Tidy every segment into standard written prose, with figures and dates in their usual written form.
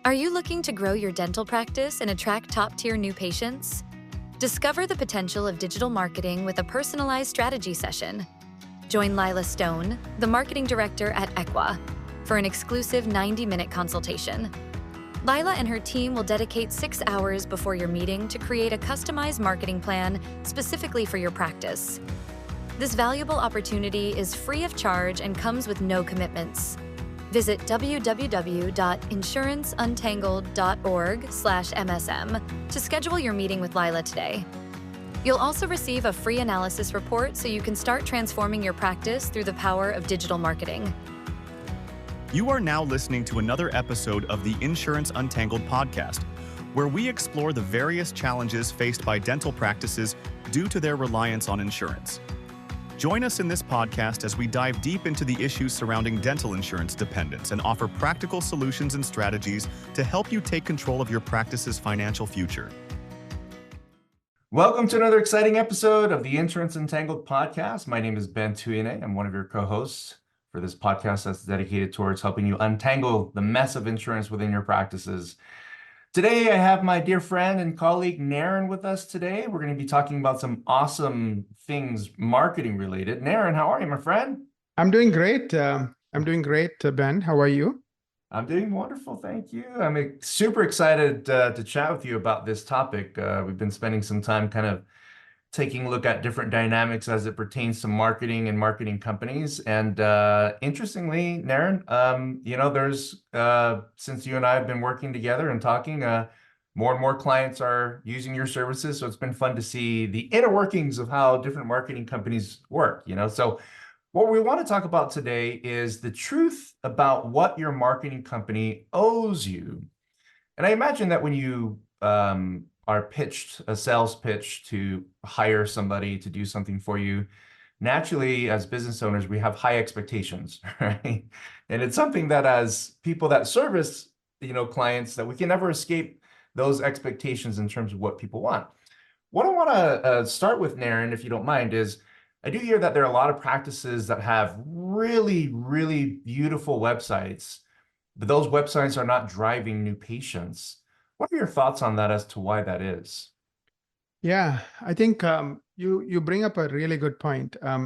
Are you looking to grow your dental practice and attract top-tier new patients? Discover the potential of digital marketing with a personalized strategy session. Join Lila Stone, the marketing director at Equa, for an exclusive 90-minute consultation. Lila and her team will dedicate 6 hours before your meeting to create a customized marketing plan specifically for your practice. This valuable opportunity is free of charge and comes with no commitments. Visit www.insuranceuntangledorg/MSM to schedule your meeting with Lila today. You'll also receive a free analysis report so you can start transforming your practice through the power of digital marketing. You are now listening to another episode of the Insurance Untangled podcast, where we explore the various challenges faced by dental practices due to their reliance on insurance. Join us in this podcast as we dive deep into the issues surrounding dental insurance dependence and offer practical solutions and strategies to help you take control of your practice's financial future. Welcome to another exciting episode of the Insurance Untangled podcast. My name is Ben Tuyene. I'm one of your co-hosts for this podcast that's dedicated towards helping you untangle the mess of insurance within your practices. Today, I have my dear friend and colleague, Naren, with us today. We're going to be talking about some awesome things marketing related. Naren, how are you, my friend? I'm doing great. Ben. How are you? I'm doing wonderful, thank you. I'm super excited to chat with you about this topic. We've been spending some time kind of taking a look at different dynamics as it pertains to marketing and marketing companies. And interestingly, Naren, there's since you and I have been working together and talking, more and more clients are using your services. So it's been fun to see the inner workings of how different marketing companies work. So what we want to talk about today is the truth about what your marketing company owes you. And I imagine that when you are pitched a sales pitch to hire somebody to do something for you, naturally, as business owners, we have high expectations, right? And it's something that as people that service, clients, that we can never escape those expectations in terms of what people want. What I want to start with, Naren, if you don't mind, is I do hear that there are a lot of practices that have really, really beautiful websites, but those websites are not driving new patients. What are your thoughts on that as to why that is? Yeah, I think you bring up a really good point. A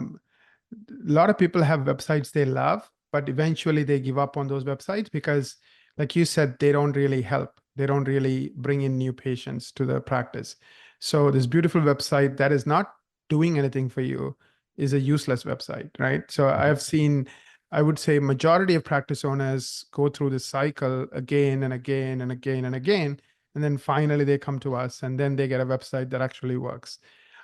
lot of people have websites they love, but eventually they give up on those websites because, like you said, they don't really help. They don't really bring in new patients to the practice. So this beautiful website that is not doing anything for you is a useless website, right? So I've seen, I would say, majority of practice owners go through this cycle again and again and again and again, and then finally they come to us and then they get a website that actually works.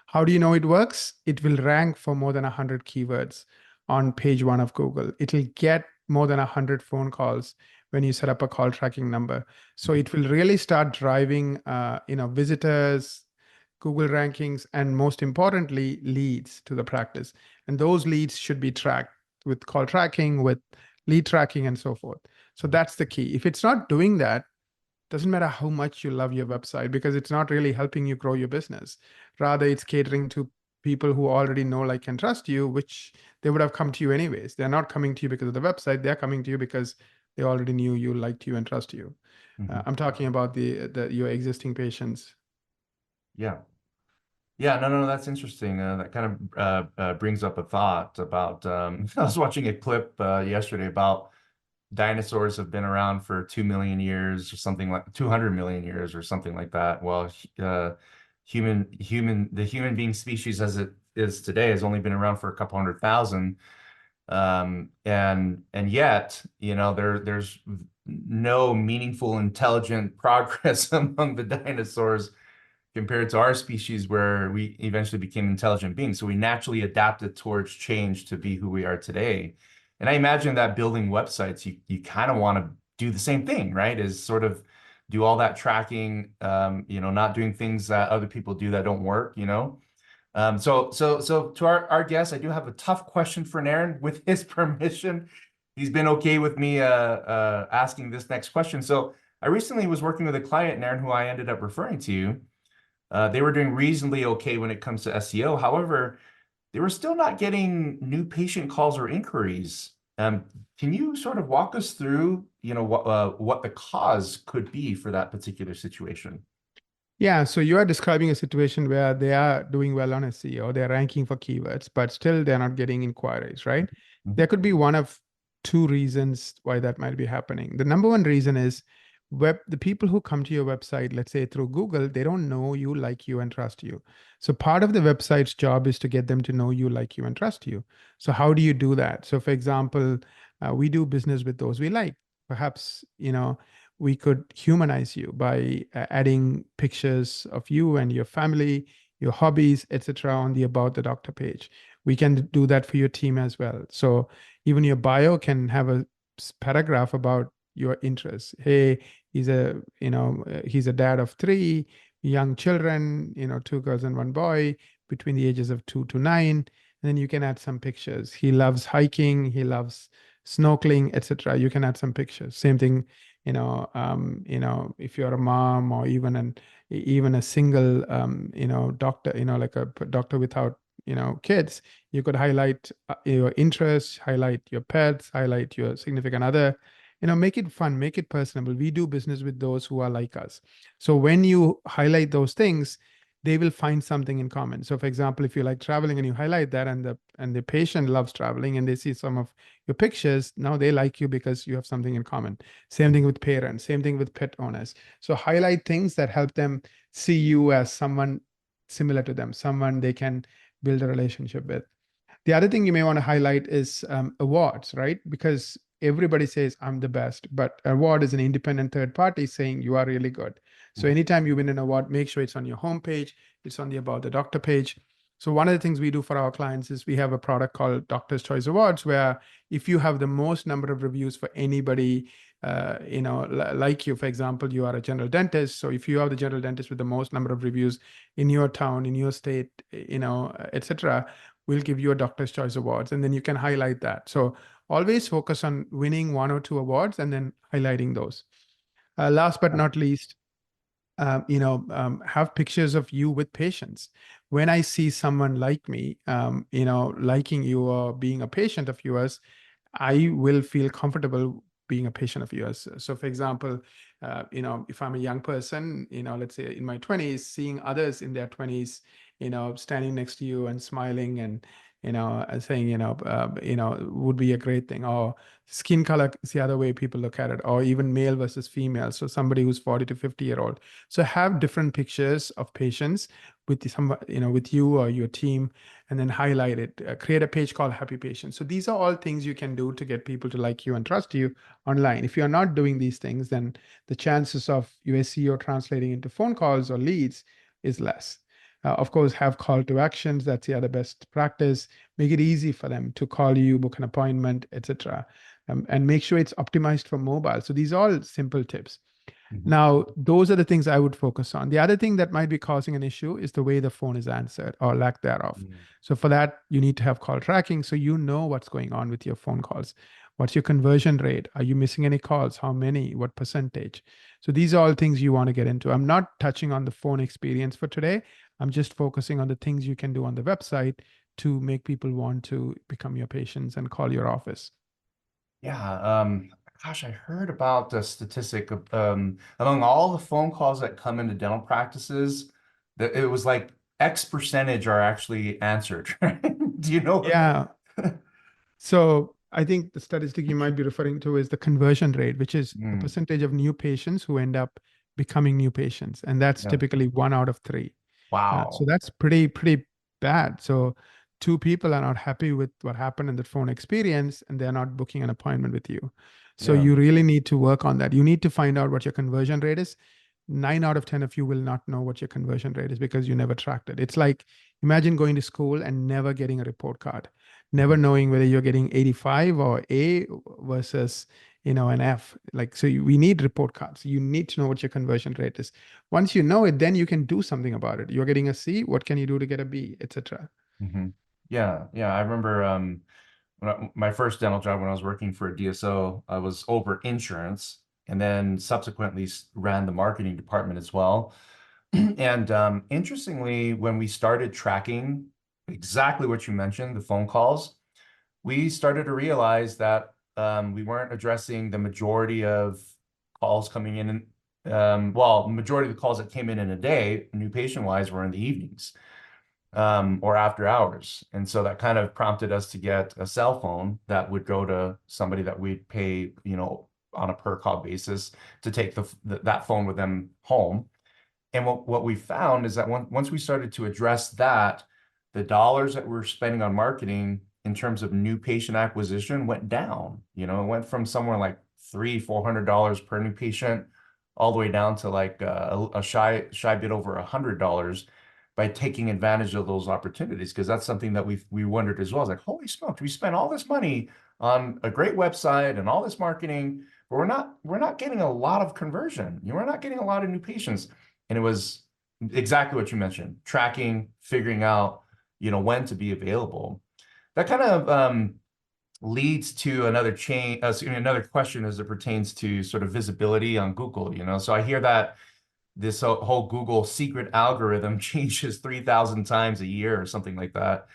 How do you know it works? It will rank for more than 100 keywords on page 1 of Google. It'll get more than 100 phone calls when you set up a call tracking number. So it will really start driving, visitors, Google rankings, and most importantly, leads to the practice. And those leads should be tracked with call tracking, with lead tracking, and so forth. So that's the key. If it's not doing that, doesn't matter how much you love your website, because it's not really helping you grow your business. Rather, it's catering to people who already know, like, and trust you, which they would have come to you anyways. They're not coming to you because of the website. They're coming to you because they already knew you, liked you, and trust you. Mm-hmm. I'm talking about your existing patients. Yeah. Yeah, no, that's interesting. That kind of brings up a thought about, I was watching a clip yesterday about dinosaurs have been around for 2 million years or something, like 200 million years or something like that. Well, the human being species as it is today has only been around for a couple 100,000. And yet, there's no meaningful, intelligent progress among the dinosaurs compared to our species, where we eventually became intelligent beings. So we naturally adapted towards change to be who we are today. And I imagine that building websites, you kind of want to do the same thing, right? Is sort of do all that tracking, not doing things that other people do that don't work, So to our guest, I do have a tough question for Naren. With his permission, he's been okay with me asking this next question. So I recently was working with a client, Naren, who I ended up referring to you. They were doing reasonably okay when it comes to SEO. However, they were still not getting new patient calls or inquiries. Um, can you sort of walk us through, what the cause could be for that particular situation? Yeah, so you are describing a situation where they are doing well on SEO, they're ranking for keywords, but still they're not getting inquiries, right? Mhm. There could be one of two reasons why that might be happening. The number one reason is the people who come to your website, let's say through Google, they don't know you, like you, and trust you. So part of the website's job is to get them to know you, like you, and trust you. So how do you do that? So for example, we do business with those we like. Perhaps, we could humanize you by adding pictures of you and your family, your hobbies, etc. on the About the Doctor page. We can do that for your team as well. So even your bio can have a paragraph about your interests. Hey, he's a dad of three young children, two girls and one boy between the ages of 2 to 9. And then you can add some pictures. He loves hiking, he loves snorkeling, etc. You can add some pictures. Same thing, if you're a mom or even a single, doctor, like a doctor without, kids, you could highlight your interests, highlight your pets, highlight your significant other, make it fun, make it personable. We do business with those who are like us. So when you highlight those things, they will find something in common. So for example, if you like traveling and you highlight that, and the patient loves traveling and they see some of your pictures, now they like you because you have something in common. Same thing with parents, same thing with pet owners. So highlight things that help them see you as someone similar to them, someone they can build a relationship with. The other thing you may want to highlight is awards, right? Because everybody says I'm the best, but award is an independent third party saying you are really good. So anytime you win an award, make sure it's on your homepage, it's on the About the Doctor page. So one of the things we do for our clients is we have a product called Doctor's Choice Awards, where if you have the most number of reviews for anybody, like you, for example, you are a general dentist. So if you are the general dentist with the most number of reviews in your town, in your state, etc., we'll give you a Doctor's Choice Awards, and then you can highlight that. So always focus on winning one or two awards and then highlighting those. Last but not least, have pictures of you with patients. When I see someone like me, liking you or being a patient of yours, I will feel comfortable being a patient of yours. So for example, if I'm a young person, let's say in my 20s, seeing others in their 20s, standing next to you and smiling and, and saying, would be a great thing. Or skin color is the other way people look at it, or even male versus female. So somebody who's 40 to 50-year-old. So have different pictures of patients with with you or your team, and then highlight it. Create a page called Happy Patient. So these are all things you can do to get people to like you and trust you online. If you're not doing these things, then the chances of your SEO translating into phone calls or leads is less. Of course, have call to actions. That's the other best practice. Make it easy for them to call you, book an appointment, etc. And make sure it's optimized for mobile. So these are all simple tips. Now, those are the things I would focus on. The other thing that might be causing an issue is the way the phone is answered or lack thereof. So for that, you need to have call tracking so you know what's going on with your phone calls. What's your conversion rate? Are you missing any calls? How many? What percentage? So these are all things you want to get into. I'm not touching on the phone experience for today. I'm just focusing on the things you can do on the website to make people want to become your patients and call your office. Yeah, gosh, I heard about the statistic of, among all the phone calls that come into dental practices, that it was like X percentage are actually answered. Do you know? Yeah. So I think the statistic you might be referring to is the conversion rate, which is the percentage of new patients who end up becoming new patients. And that's Yeah. typically 1 out of 3. So Wow. that's pretty bad. So 2 people are not happy with what happened in the phone experience, and they're not booking an appointment with you. So Yeah. you really need to work on that. You need to find out what your conversion rate is. 9 out of 10 of you will not know what your conversion rate is because you never tracked it. It's like, imagine going to school and never getting a report card, never knowing whether you're getting 85 or A versus, an F. Like, so we need report cards. You need to know what your conversion rate is. Once you know it, then you can do something about it. You're getting a C. What can you do to get a B, etc.? Yeah, yeah. I remember my first dental job when I was working for a DSO, I was over insurance and then subsequently ran the marketing department as well. And interestingly, when we started tracking exactly what you mentioned, the phone calls, we started to realize that we weren't addressing the majority of calls coming in. Well, the majority of the calls that came in a day, new patient wise, were in the evenings or after hours. And so that kind of prompted us to get a cell phone that would go to somebody that we'd pay, you know, on a per call basis to take that phone with them home. And what we found is that once we started to address that, the dollars that we're spending on marketing in terms of new patient acquisition went down. You know, it went from somewhere like $300-400 per new patient all the way down to like a shy bit over $100 by taking advantage of those opportunities. Because that's something that we wondered as well. It's like, holy smokes, we spent all this money on a great website and all this marketing, but we're not getting a lot of conversion. You know, we're not getting a lot of new patients. And it was exactly what you mentioned, tracking, figuring out, you know, when to be available. That kind of leads to another another question as it pertains to sort of visibility on Google, you know. So I hear that this whole Google secret algorithm changes 3,000 times a year or something like that.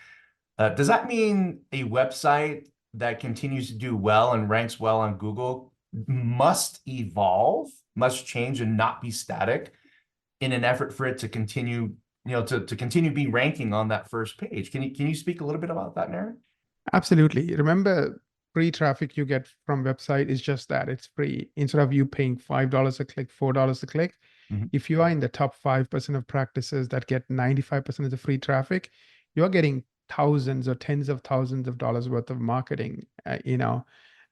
Does that mean a website that continues to do well and ranks well on Google must evolve, must change and not be static in an effort for it to continue, you know, to continue be ranking on that first page? Can you speak a little bit about that, Naren? Absolutely. Remember, free traffic you get from website is just that, it's free. Instead of you paying $5 a click, $4 a click, if you are in the top 5% of practices that get 95% of the free traffic, you're getting thousands or tens of thousands of dollars worth of marketing, you know,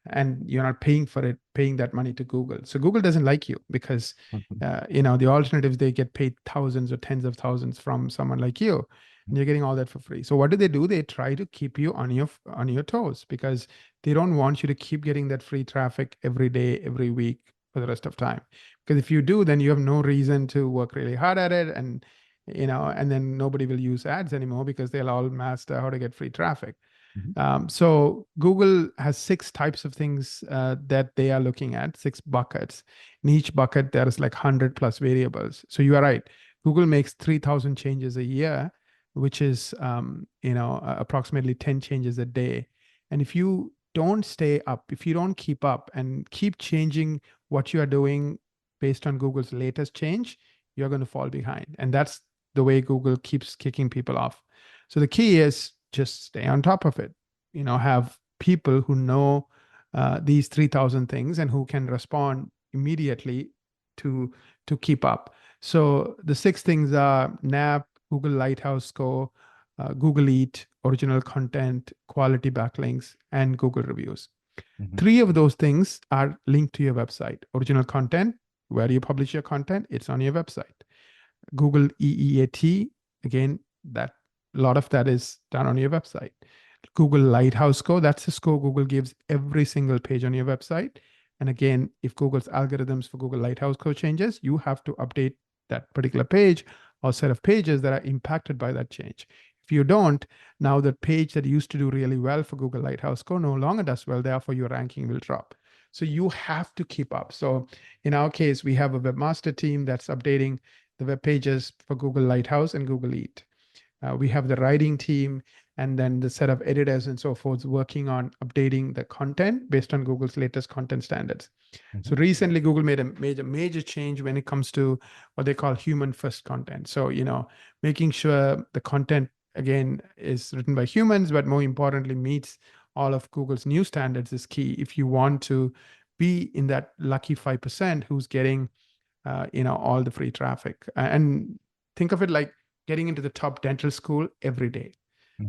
and you're not paying for it, paying that money to Google. So Google doesn't like you because, you know, the alternatives, they get paid thousands or tens of thousands from someone like you, and you're getting all that for free. So what do? They try to keep you on your toes because they don't want you to keep getting that free traffic every day, every week for the rest of time. Because if you do, then you have no reason to work really hard at it, and you know, and then nobody will use ads anymore because they'll all master how to get free traffic. So Google has 6 types of things that they are looking at, 6 buckets. In each bucket, there is like 100 plus variables. So you are right. Google makes 3,000 changes a year, which is, you know, approximately 10 changes a day. And if you don't stay up, if you don't keep up and keep changing what you are doing based on Google's latest change, you're going to fall behind. And that's the way Google keeps kicking people off. So the key is just stay on top of it. You know, have people who know these 3,000 things and who can respond immediately to keep up. So the 6 things are NAP, Google Lighthouse Score, Google Eat, original content, quality backlinks, and Google reviews. 3 of those things are linked to your website. Original content, where you publish your content, it's on your website. Google EEAT, again, that a lot of that is done on your website. Google Lighthouse Score, that's the score Google gives every single page on your website. And again, if Google's algorithms for Google Lighthouse Score changes, you have to update that particular page or set of pages that are impacted by that change. If you don't, now the page that used to do really well for Google Lighthouse Score no longer does well, therefore your ranking will drop. So you have to keep up. So in our case, we have a webmaster team that's updating the web pages for Google Lighthouse and Google Eat. We have the writing team and then the set of editors and so forth working on updating the content based on Google's latest content standards. So recently, Google made a major change when it comes to what they call human first content. So, you know, making sure the content, again, is written by humans, but more importantly, meets all of Google's new standards is key if you want to be in that lucky 5% who's getting, you know, all the free traffic. And think of it like getting into the top dental school every day.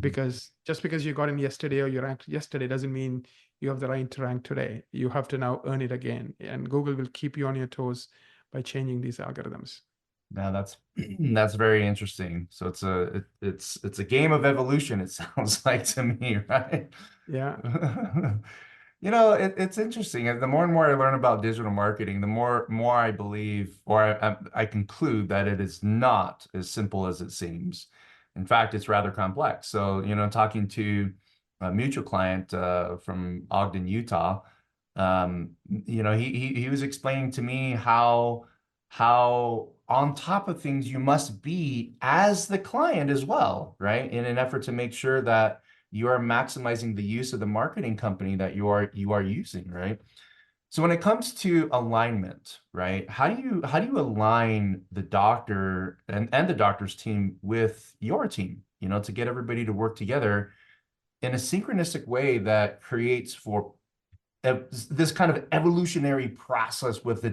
Because just because you got in yesterday or you ranked yesterday doesn't mean you have the right to rank today. You have to now earn it again. And Google will keep you on your toes by changing these algorithms. Now that's very interesting. So it's a game of evolution, it sounds like to me, right? Yeah. You know, it's interesting. The more and more I learn about digital marketing, the more I believe, or I conclude that it is not as simple as it seems. In fact, it's rather complex. So, you know, talking to a mutual client from Ogden, Utah, you know, he was explaining to me how on top of things you must be as the client as well, right? In an effort to make sure that you are maximizing the use of the marketing company that you are using, right? So when it comes to alignment, right, how do you align the doctor and the doctor's team with your team, to get everybody to work together in a synchronistic way that creates for this kind of evolutionary process with the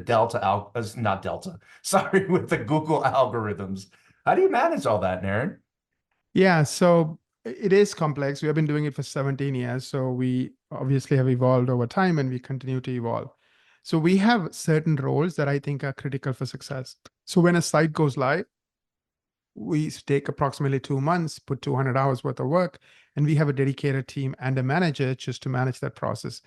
not Delta, sorry, with the Google algorithms. How do you manage all that, Naren? Yeah, so it is complex. We have been doing it for 17 years. So we obviously have evolved over time and we continue to evolve. So we have certain roles that I think are critical for success. So when a site goes live, we take approximately 2 months, put 200 hours worth of work, and we have a dedicated team and a manager just to manage that process.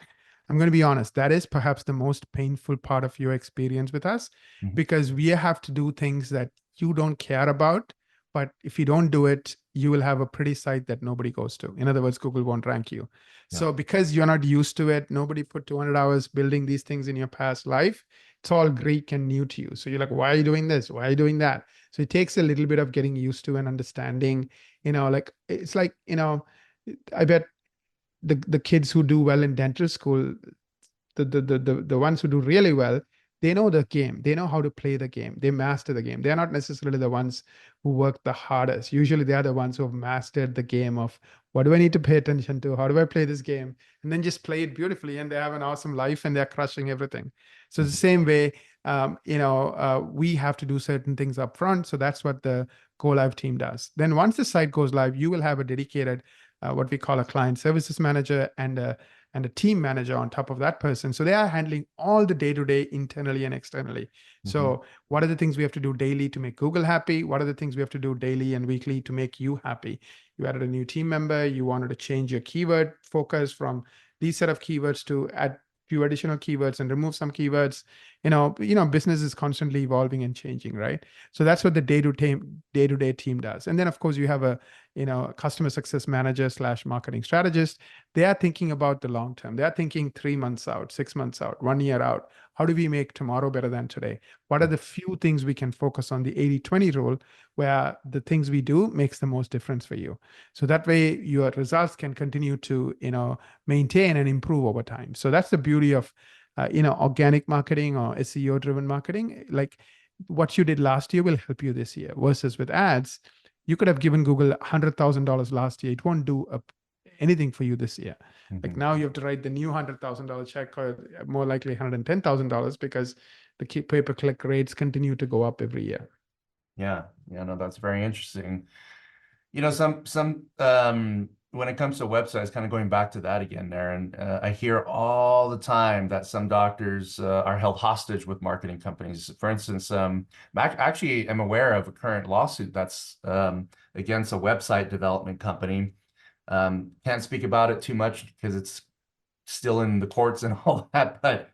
I'm going to be honest, that is perhaps the most painful part of your experience with us because we have to do things that you don't care about. But if you don't do it, you will have a pretty site that nobody goes to. In other words, Google won't rank you. Yeah. So because you're not used to it, nobody put 200 hours building these things in your past life. It's all Greek and new to you. So you're like, why are you doing this? Why are you doing that? So it takes a little bit of getting used to and understanding, like it's like, I bet the kids who do well in dental school, the ones who do really well, they know the game. They know how to play the game. They master the game. They're not necessarily the ones who work the hardest. Usually they are the ones who have mastered the game of what do I need to pay attention to? How do I play this game? And then just play it beautifully and they have an awesome life and they're crushing everything. So it's the same way, we have to do certain things up front. So that's what the Go Live team does. Then once the site goes live, you will have a dedicated, what we call a client services manager and a team manager on top of that person. So they are handling all the day-to-day internally and externally. So what are the things we have to do daily to make Google happy? What are the things we have to do daily and weekly to make you happy? You added a new team member, you wanted to change your keyword focus from these set of keywords to add few additional keywords and remove some keywords. Business is constantly evolving and changing, right? So that's what the day-to-day team does. And then of course you have a customer success manager / marketing strategist. They are thinking about the long term. They are thinking 3 months out, 6 months out, 1 year out. How do we make tomorrow better than today? What are the few things we can focus on, the 80-20 rule, where the things we do makes the most difference for you? So that way your results can continue to, maintain and improve over time. So that's the beauty of, organic marketing or SEO driven marketing. Like what you did last year will help you this year versus with ads. You could have given Google $100,000 last year. It won't do anything for you this year. Like now you have to write the new $100,000 check, or more likely $110,000 because the pay-per-click rates continue to go up every year. Yeah, no, that's very interesting. When it comes to websites, kind of going back to that again there, and I hear all the time that some doctors are held hostage with marketing companies. For instance, actually I'm aware of a current lawsuit that's against a website development company. Can't speak about it too much because it's still in the courts and all that, but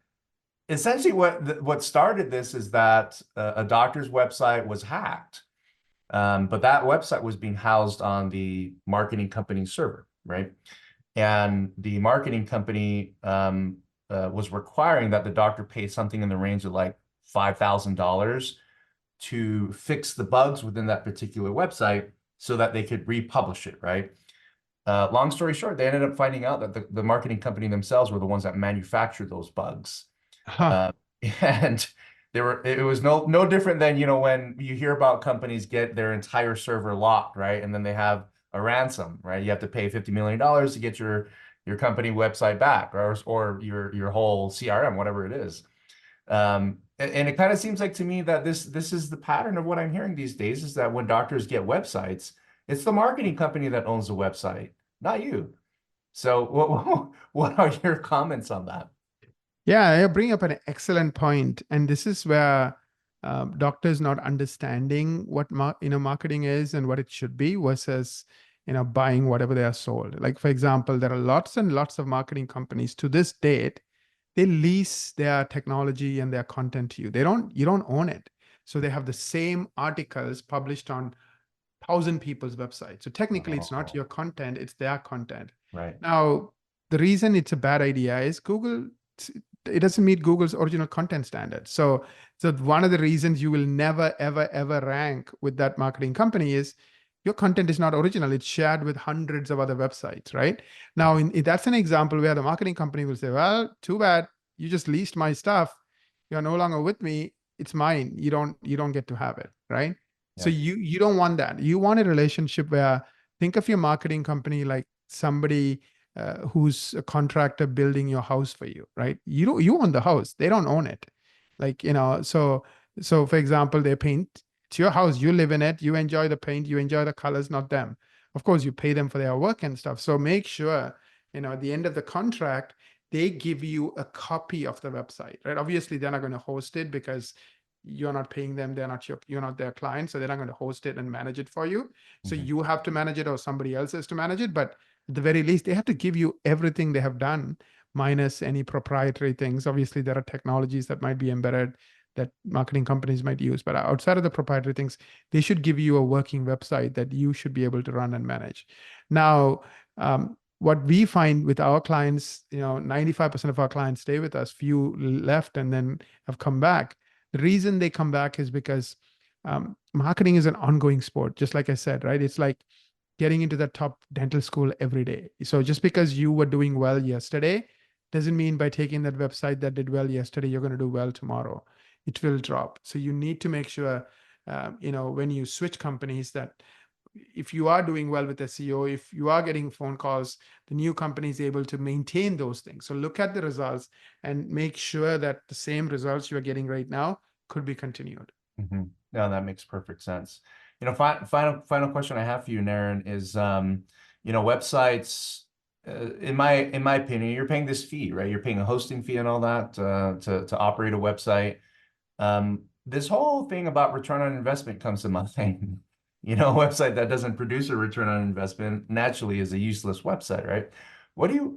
essentially what started this is that a doctor's website was hacked. But that website was being housed on the marketing company's server, right? And the marketing company was requiring that the doctor pay something in the range of like $5,000 to fix the bugs within that particular website so that they could republish it, right? Long story short, they ended up finding out that the marketing company themselves were the ones that manufactured those bugs. And it was no different than, when you hear about companies get their entire server locked, right? And then they have a ransom, right? You have to pay $50 million to get your company website back, or your whole CRM, whatever it is. And it kind of seems like to me that this is the pattern of what I'm hearing these days, is that when doctors get websites, it's the marketing company that owns the website, not you. So what are your comments on that? Yeah, you bring up an excellent point, and this is where doctors not understanding what marketing is and what it should be versus buying whatever they are sold. Like for example, there are lots and lots of marketing companies to this date. They lease their technology and their content to you. You don't own it. So they have the same articles published on 1,000 people's websites. So technically, it's not your content; it's their content. Right. Now, the reason it's a bad idea is Google. It doesn't meet Google's original content standards. So one of the reasons you will never, ever, ever rank with that marketing company is your content is not original. It's shared with hundreds of other websites, right? Now, that's an example where the marketing company will say, well, too bad, you just leased my stuff. You're no longer with me. It's mine. You don't get to have it, right? So Yeah. you don't want that. You want a relationship where, think of your marketing company like somebody who's a contractor building your house for you, right? You own the house. They don't own it. Like, so for example, they paint. It's your house. You live in it. You enjoy the paint. You enjoy the colors, not them. Of course, you pay them for their work and stuff. So make sure, at the end of the contract, they give you a copy of the website, right? Obviously, they're not going to host it because you're not paying them. You're not their client. So they're not going to host it and manage it for you. So Mhm. you have to manage it or somebody else has to manage it. But at the very least, they have to give you everything they have done minus any proprietary things. Obviously, there are technologies that might be embedded that marketing companies might use, but outside of the proprietary things, they should give you a working website that you should be able to run and manage. Now, what we find with our clients, 95% of our clients stay with us, few left and then have come back. The reason they come back is because marketing is an ongoing sport, just like I said, right? It's like getting into the top dental school every day. So just because you were doing well yesterday doesn't mean by taking that website that did well yesterday, you're going to do well tomorrow. It will drop. So you need to make sure, when you switch companies, that if you are doing well with SEO, if you are getting phone calls, the new company is able to maintain those things. So look at the results and make sure that the same results you are getting right now could be continued. Mm-hmm. No, that makes perfect sense. Final question I have for you, Naren, is websites. In my opinion, you're paying this fee, right? You're paying a hosting fee and all that to operate a website. This whole thing about return on investment comes to mind. A website that doesn't produce a return on investment naturally is a useless website, right?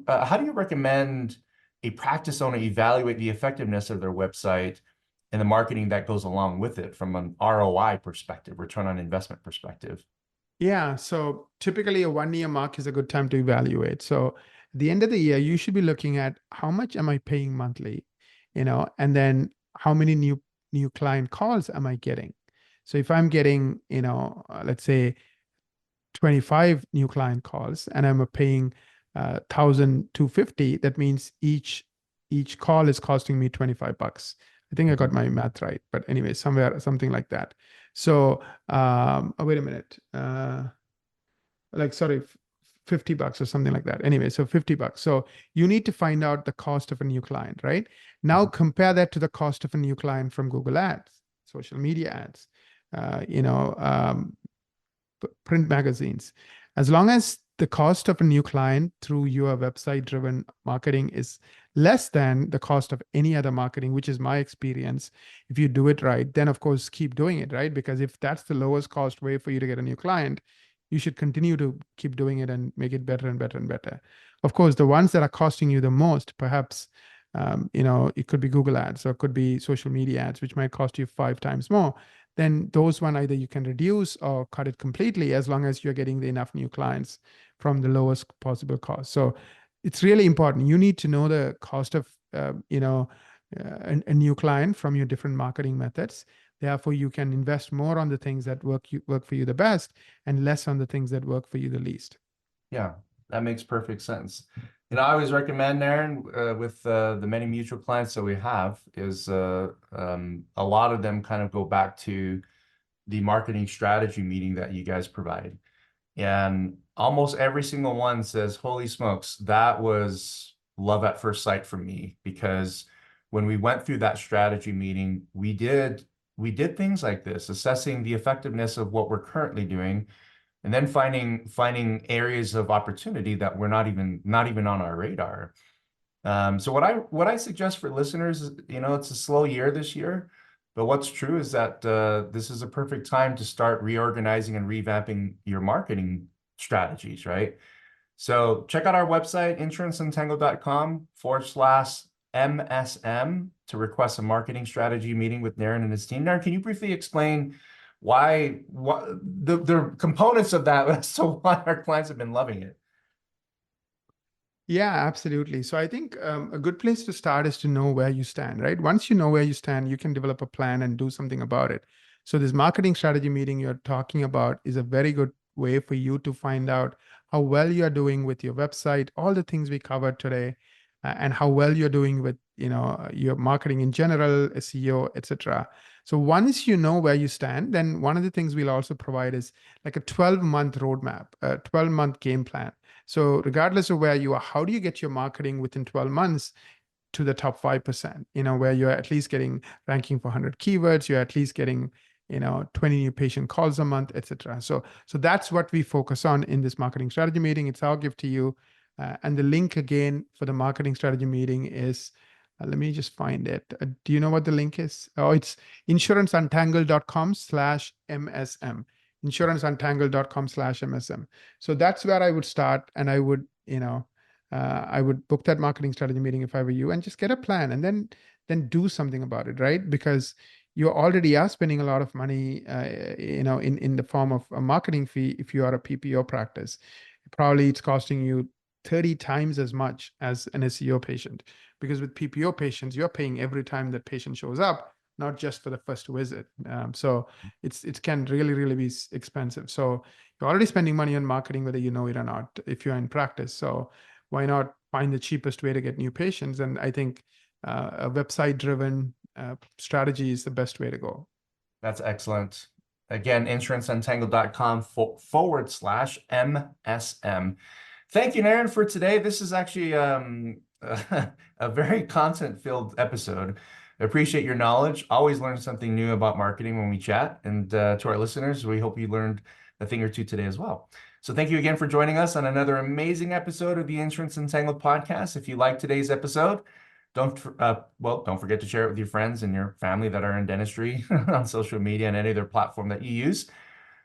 How do you recommend a practice owner evaluate the effectiveness of their website and the marketing that goes along with it from an ROI perspective, return on investment perspective? Yeah, so typically a 1 year mark is a good time to evaluate. So at the end of the year, you should be looking at how much am I paying monthly, and then how many new client calls am I getting? So if I'm getting, let's say 25 new client calls and I'm paying 1,250, that means each call is costing me $25. I think I got my math right, but anyway, something like that. So wait a minute. Sorry, $50 or something like that. Anyway, so $50. So you need to find out the cost of a new client, right? Now compare that to the cost of a new client from Google Ads, social media ads, print magazines. As long as the cost of a new client through your website driven marketing is less than the cost of any other marketing, which is my experience, if you do it right, then of course keep doing it, right? Because if that's the lowest cost way for you to get a new client, you should continue to keep doing it and make it better and better and better. Of course, the ones that are costing you the most, perhaps, it could be Google ads or it could be social media ads, which might cost you 5 times more. Then those one either you can reduce or cut it completely as long as you're getting enough new clients from the lowest possible cost. So it's really important. You need to know the cost of, a new client from your different marketing methods. Therefore, you can invest more on the things that work for you the best and less on the things that work for you the least. Yeah, that makes perfect sense. I always recommend, Aaron, with the many mutual clients that we have, is a lot of them kind of go back to the marketing strategy meeting that you guys provide. And almost every single one says, holy smokes, that was love at first sight for me. Because when we went through that strategy meeting, we did things like this, assessing the effectiveness of what we're currently doing, and then finding areas of opportunity that were not even on our radar. So what I suggest for listeners is, it's a slow year this year, but what's true is that this is a perfect time to start reorganizing and revamping your marketing strategies, right? So check out our website, insuranceentangled.com/MSM, to request a marketing strategy meeting with Naren and his team. Naren, can you briefly explain what the components of that as to why our clients have been loving it? Yeah, absolutely. So I think a good place to start is to know where you stand, right? Once you know where you stand, you can develop a plan and do something about it. So this marketing strategy meeting you're talking about is a very good way for you to find out how well you're doing with your website, all the things we covered today, and how well you're doing with your marketing in general, SEO, etc. So once you know where you stand, then one of the things we'll also provide is like a 12-month roadmap, a 12-month game plan. So regardless of where you are, how do you get your marketing within 12 months to the top 5%, where you're at least getting ranking for 100 keywords, you're at least getting 20 new patient calls a month, etc. So that's what we focus on in this marketing strategy meeting. It's our gift to you. And the link again for the marketing strategy meeting is, let me just find it. Do you know what the link is? Oh, it's insuranceuntangled.com/MSM. Insuranceuntangled.com/MSM. So that's where I would start. And I would, I would book that marketing strategy meeting if I were you, and just get a plan and then do something about it, right? Because you already are spending a lot of money, in the form of a marketing fee. If you are a PPO practice, probably it's costing you 30 times as much as an SEO patient, because with PPO patients, you're paying every time that patient shows up, not just for the first visit. So it can really, really be expensive. So you're already spending money on marketing, whether you know it or not, if you're in practice. So why not find the cheapest way to get new patients? And I think a website-driven strategy is the best way to go. That's excellent. Again, insuranceuntangled.com/MSM. Thank you, Naren, for today. This is actually a very content-filled episode. I appreciate your knowledge. Always learn something new about marketing when we chat. And to our listeners, we hope you learned a thing or two today as well. So thank you again for joining us on another amazing episode of the Insurance Untangled podcast. If you liked today's episode, don't forget to share it with your friends and your family that are in dentistry on social media and any other platform that you use.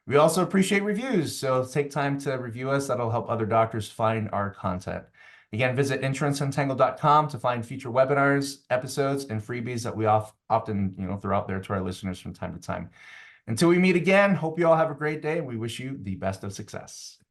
We also appreciate reviews, so take time to review us. That'll help other doctors find our content. Again, visit insuranceuntangled.com to find future webinars, episodes, and freebies that we often throw out there to our listeners from time to time. Until we meet again, hope you all have a great day, and we wish you the best of success.